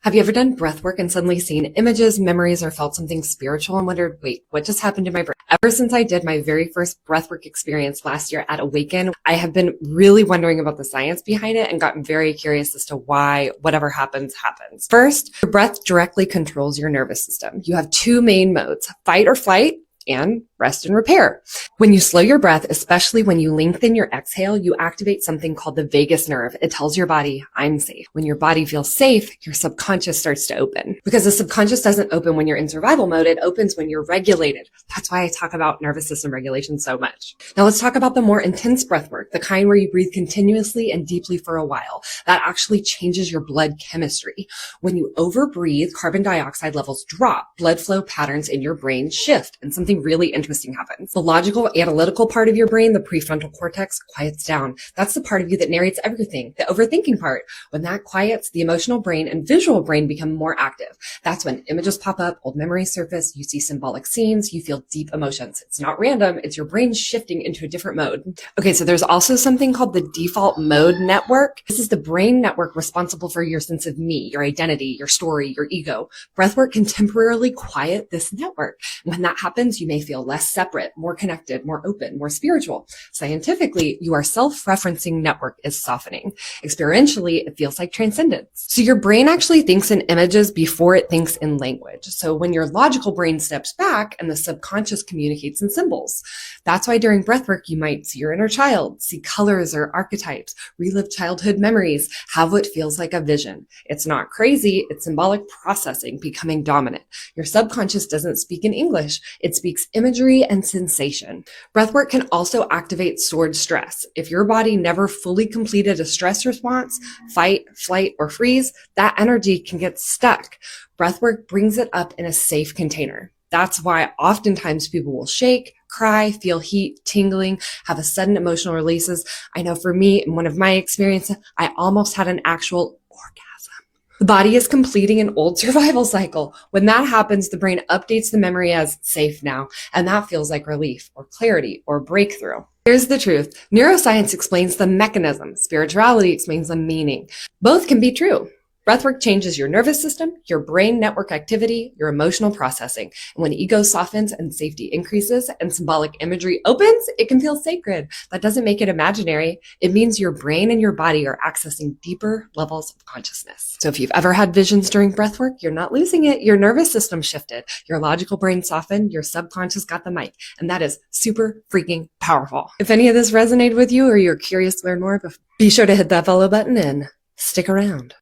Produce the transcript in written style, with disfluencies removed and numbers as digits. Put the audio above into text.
Have you ever done breath work and suddenly seen images, memories, or felt something spiritual and wondered, wait, what just happened to my brain? Ever since I did my very first breathwork experience last year at Awaken, I have been really wondering about the science behind it and gotten very curious as to why whatever happens, happens. First, your breath directly controls your nervous system. You have two main modes, fight or flight, and rest and repair. When you slow your breath, especially when you lengthen your exhale, you activate something called the vagus nerve. It tells your body, I'm safe. When your body feels safe, your subconscious starts to open. Because the subconscious doesn't open when you're in survival mode, it opens when you're regulated. That's why I talk about nervous system regulation so much. Now let's talk about the more intense breath work, the kind where you breathe continuously and deeply for a while. That actually changes your blood chemistry. When you overbreathe, carbon dioxide levels drop, blood flow patterns in your brain shift, and something really interesting happens. The logical, analytical part of your brain, the prefrontal cortex, quiets down. That's the part of you that narrates everything, the overthinking part. When that quiets, the emotional brain and visual brain become more active. That's when images pop up, old memories surface, you see symbolic scenes, you feel deep emotions. It's not random, it's your brain shifting into a different mode. Okay, so there's also something called the default mode network. This is the brain network responsible for your sense of me, your identity, your story, your ego. Breathwork can temporarily quiet this network. When that happens, you may feel less separate, more connected, more open, more spiritual. Scientifically, your self-referencing network is softening. Experientially, it feels like transcendence. So your brain actually thinks in images before it thinks in language. So when your logical brain steps back and the subconscious communicates in symbols. That's why during breathwork, you might see your inner child, see colors or archetypes, relive childhood memories, have what feels like a vision. It's not crazy, it's symbolic processing becoming dominant. Your subconscious doesn't speak in English, it speaks imagery and sensation. Breathwork can also activate stored stress. If your body never fully completed a stress response, fight, flight, or freeze, that energy can get stuck. Breathwork brings it up in a safe container. That's why oftentimes people will shake, cry, feel heat, tingling, have a sudden emotional releases. I know for me, in one of my experiences, I almost had an actual orgasm. The body is completing an old survival cycle. When that happens, the brain updates the memory as safe now, and that feels like relief or clarity or breakthrough. Here's the truth. Neuroscience explains the mechanism. Spirituality explains the meaning. Both can be true. Breathwork changes your nervous system, your brain network activity, your emotional processing. And when ego softens and safety increases and symbolic imagery opens, it can feel sacred. That doesn't make it imaginary. It means your brain and your body are accessing deeper levels of consciousness. So if you've ever had visions during breathwork, you're not losing it. Your nervous system shifted. Your logical brain softened. Your subconscious got the mic. And that is super freaking powerful. If any of this resonated with you or you're curious to learn more, be sure to hit that follow button and stick around.